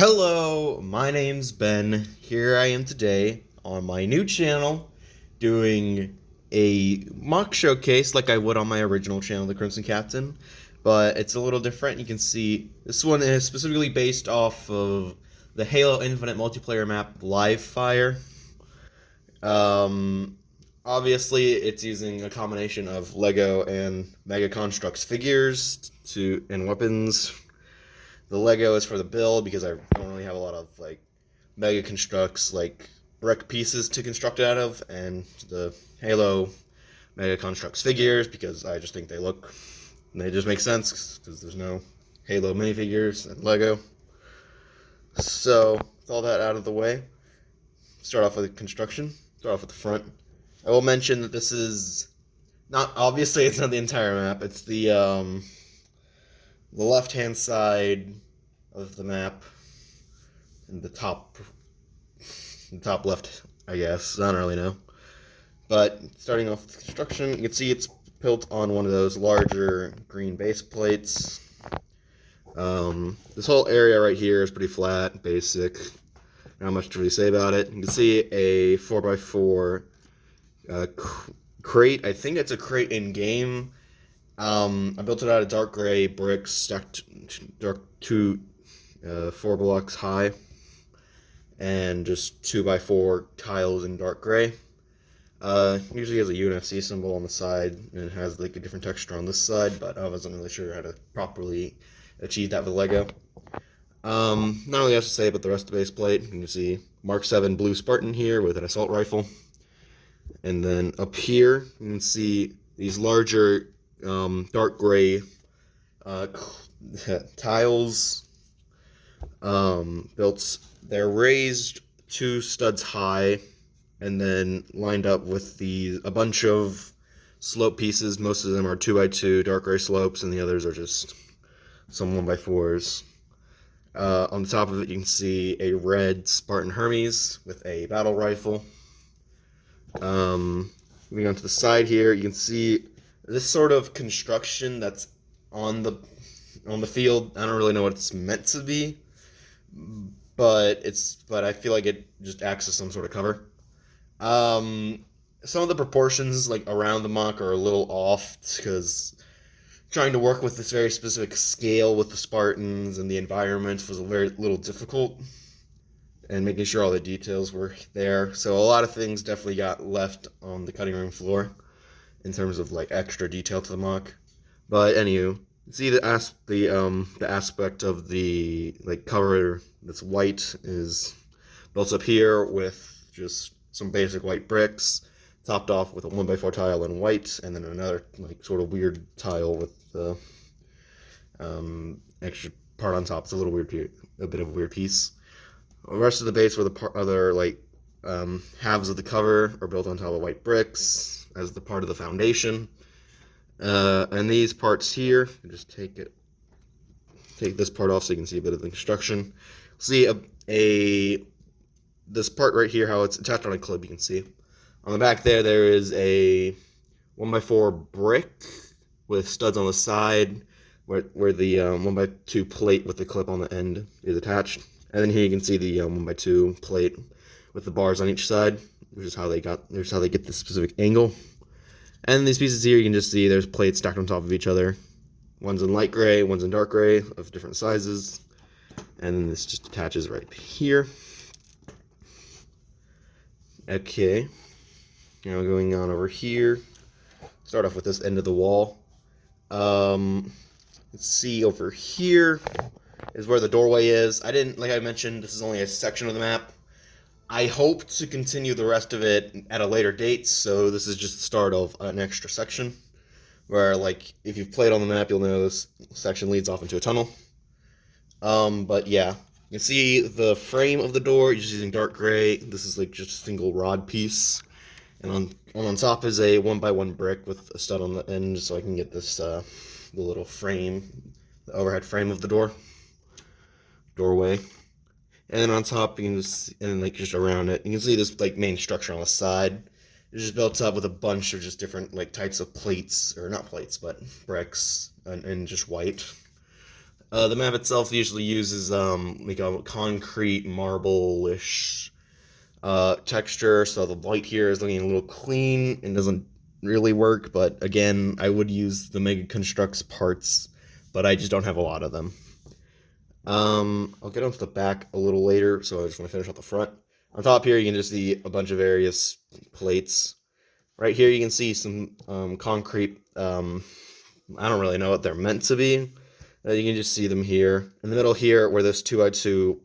Hello, my name's Ben. Here I am today on my new channel doing a mock showcase like I would on my original channel, The Crimson Captain, but it's a little different. You can see this one is specifically based off of the Halo Infinite multiplayer map LiveFire. Um, Obviously, it's using a combination of Lego and Mega Construx figures and weapons. The Lego is for the build because I don't really have a lot of Mega Construx brick pieces to construct it out of, and the Halo Mega Construx figures because I just think they just make sense because there's no Halo minifigures and Lego. So with all that out of the way, start off with construction. Start off with the front. I will mention that this is not obviously it's not the entire map. It's the left-hand side of the map, and the top left, I guess. I don't really know. But starting off with construction, you can see it's built on one of those larger green base plates. This whole area right here is pretty flat, basic. Not much to really say about it. You can see a 4x4 crate. I think it's a crate in game. I built it out of dark gray bricks stacked to 4 blocks high, and just 2x4 tiles in dark gray. Usually has a UFC symbol on the side, and it has like a different texture on this side, but I wasn't really sure how to properly achieve that with Lego. Not really much to say about the rest of the base plate. You can see Mark 7 blue Spartan here with an assault rifle. And then up here, you can see these larger dark gray tiles built. They're raised 2 studs high and then lined up with a bunch of slope pieces. Most of them are 2x2 dark gray slopes, and the others are just some 1x4s. On the top of it, you can see a red Spartan Hermes with a battle rifle. Moving on to the side here, you can see this sort of construction that's on the field. I don't really know what it's meant to be, but I feel like it just acts as some sort of cover. Some of the proportions around the MOC are a little off because trying to work with this very specific scale with the Spartans and the environment was a very little difficult, and making sure all the details were there. So a lot of things definitely got left on the cutting room floor in terms of extra detail to the MOC. But anywho, see the aspect of the cover that's white is built up here with just some basic white bricks, topped off with a 1x4 tile in white, and then another sort of weird tile with the extra part on top. It's a bit of a weird piece. The rest of the base, where the other halves of the cover are built on top of white bricks as the part of the foundation. And these parts here, just take this part off so you can see a bit of the construction. See this part right here, how it's attached on a clip. You can see on the back there is a 1x4 brick with studs on the side where the 1x2 plate with the clip on the end is attached. And then here you can see the 1x2 plate with the bars on each side, which is how they get this specific angle. And these pieces here, you can just see there's plates stacked on top of each other. One's in light gray, one's in dark gray of different sizes. And then this just attaches right here. Okay. Now going on over here. Start off with this end of the wall. Let's see over here is where the doorway is. Like I mentioned, this is only a section of the map. I hope to continue the rest of it at a later date, so this is just the start of an extra section where, if you've played on the map, you'll know this section leads off into a tunnel. But yeah, you can see the frame of the door, just using dark gray. This is just a single rod piece, and on top is a 1x1 brick with a stud on the end, so I can get this the little frame, the overhead frame of the doorway. And then on top, you can just around it, you can see this main structure on the side. It's just built up with a bunch of just different types of plates, or not plates, but bricks, and just white. The map itself usually uses like a concrete marble-ish texture, so the light here is looking a little clean and doesn't really work, but again, I would use the Mega Construx parts, but I just don't have a lot of them. I'll get onto the back a little later, so I just want to finish off the front. On top here, you can just see a bunch of various plates. Right here, you can see some concrete, I don't really know what they're meant to be. You can just see them here. In the middle here, where this 2x2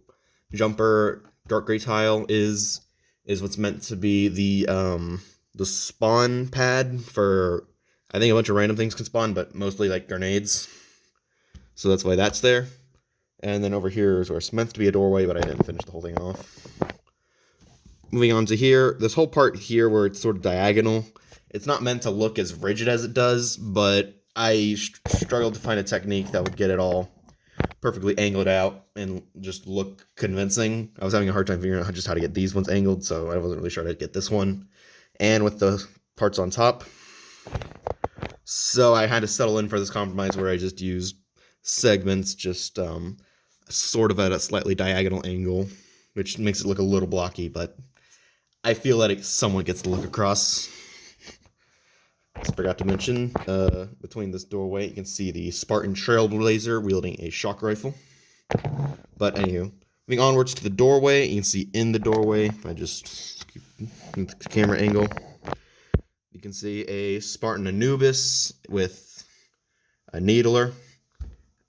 jumper dark gray tile is what's meant to be the spawn pad for, I think a bunch of random things can spawn, but mostly like grenades. So that's why that's there. And then over here is where it's meant to be a doorway, but I didn't finish the whole thing off. Moving on to here, this whole part here where it's sort of diagonal, it's not meant to look as rigid as it does, but I struggled to find a technique that would get it all perfectly angled out and just look convincing. I was having a hard time figuring out just how to get these ones angled, so I wasn't really sure how to get this one. And with the parts on top. So I had to settle in for this compromise where I just used segments just sort of at a slightly diagonal angle, which makes it look a little blocky, but I feel that it somewhat gets the look across. I forgot to mention, between this doorway, you can see the Spartan Trailblazer wielding a shock rifle. But anywho, moving onwards to the doorway, you can see in the doorway, if I just keep the camera angle, you can see a Spartan Anubis with a needler.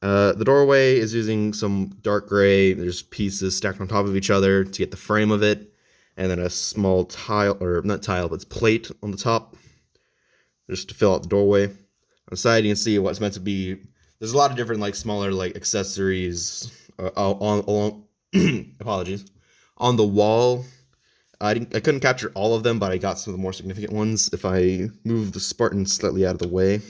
The doorway is using some dark gray. There's pieces stacked on top of each other to get the frame of it, and then a small tile, or not tile, but it's plate on the top, just to fill out the doorway. On the side, you can see what's meant to be. There's a lot of different, like, smaller, like, accessories along. Apologies. On the wall, I couldn't capture all of them, but I got some of the more significant ones. If I move the Spartan slightly out of the way,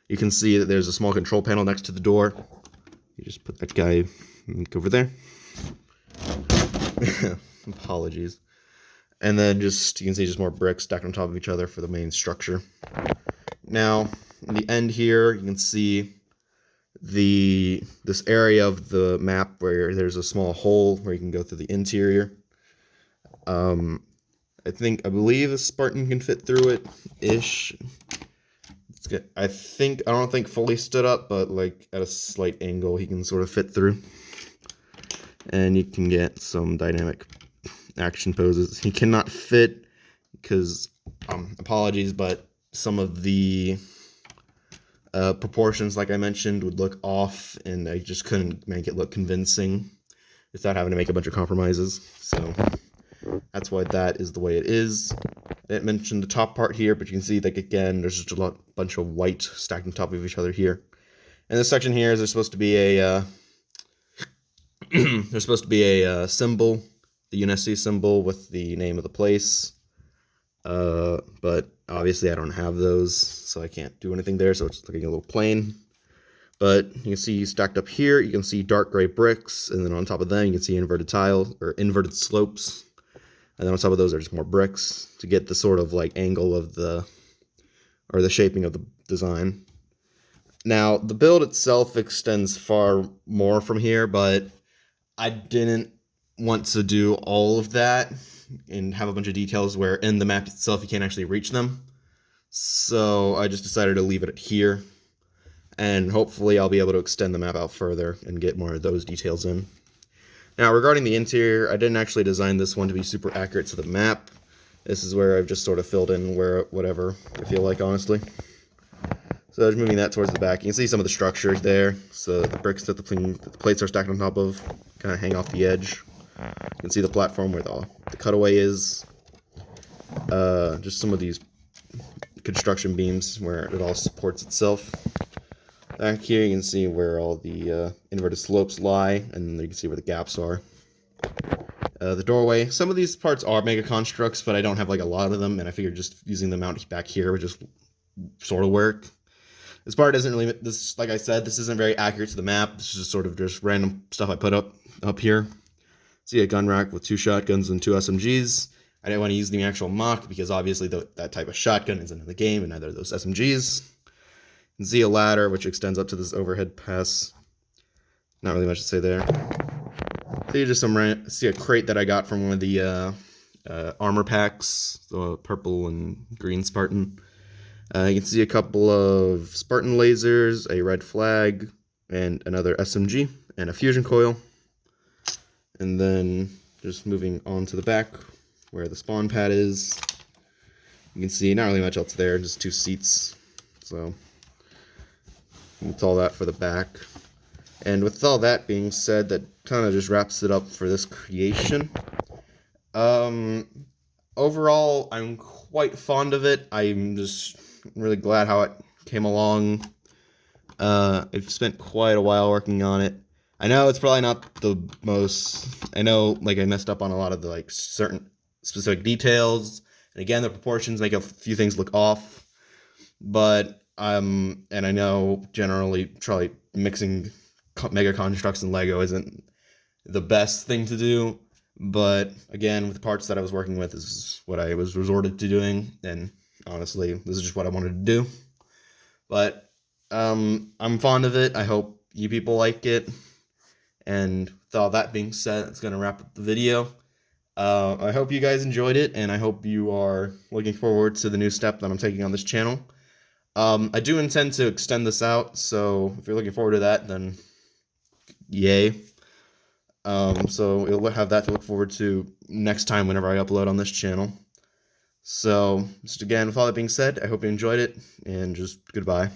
you can see that there's a small control panel next to the door. You just put that guy over there. Apologies. And then just, you can see just more bricks stacked on top of each other for the main structure. Now, in the end here, you can see this area of the map where there's a small hole where you can go through the interior. I believe a Spartan can fit through it, ish. It's good. I don't think fully stood up, but like at a slight angle, he can sort of fit through. And you can get some dynamic action poses. He cannot fit because, apologies, but some of the proportions, like I mentioned, would look off, and I just couldn't make it look convincing without having to make a bunch of compromises. So that's why that is the way it is. I didn't mention the top part here, but you can see, like, again, there's just a bunch of white stacked on top of each other here. And this section here is there's supposed to be a there's supposed to be a symbol, the UNSC symbol with the name of the place. But obviously I don't have those, so I can't do anything there, so it's looking a little plain. But you can see stacked up here, you can see dark gray bricks, and then on top of them you can see inverted tiles, or inverted slopes. And then on top of those are just more bricks to get the sort of like angle of the shaping of the design. Now, the build itself extends far more from here, but I didn't want to do all of that and have a bunch of details where in the map itself you can't actually reach them. So I just decided to leave it at here, and hopefully I'll be able to extend the map out further and get more of those details in. Now, regarding the interior, I didn't actually design this one to be super accurate to the map. This is where I've just sort of filled in whatever I feel like, honestly. So just moving that towards the back, you can see some of the structures there. So the bricks that the plates are stacked on top of kind of hang off the edge. You can see the platform where the cutaway is. Just some of these construction beams where it all supports itself. Back here you can see where all the inverted slopes lie, and then you can see where the gaps are. The doorway, some of these parts are Mega Construx, but I don't have like a lot of them, and I figured just using them out back here would just sort of work. This part isn't really, like I said, this isn't very accurate to the map. This is just sort of just random stuff I put up here. See a gun rack with 2 shotguns and 2 SMGs. I didn't want to use the actual MOC because obviously that type of shotgun isn't in the game, and neither are those SMGs. You can see a ladder which extends up to this overhead pass. not really much to say there. So just see a crate that I got from one of the armor packs, the purple and green Spartan. You can see a couple of Spartan lasers, a red flag, and another SMG, and a fusion coil. And then just moving on to the back where the spawn pad is. You can see not really much else there, just 2 seats. So that's all that for the back. And with all that being said, that kind of just wraps it up for this creation. Overall, I'm quite fond of it. I'm just really glad how it came along. I've spent quite a while working on it. I know it's probably not the most, I know like I messed up on a lot of the like certain specific details, and again the proportions make a few things look off, but and I know generally probably mixing Mega Construx and Lego isn't the best thing to do, but again with the parts that I was working with, this is what I was resorted to doing, and honestly this is just what I wanted to do. But I'm fond of it. I hope you people like it. And with all that being said, it's going to wrap up the video. I hope you guys enjoyed it, and I hope you are looking forward to the new step that I'm taking on this channel. I do intend to extend this out, so if you're looking forward to that, then yay. So you'll have that to look forward to next time whenever I upload on this channel. So, just again, with all that being said, I hope you enjoyed it, and just goodbye.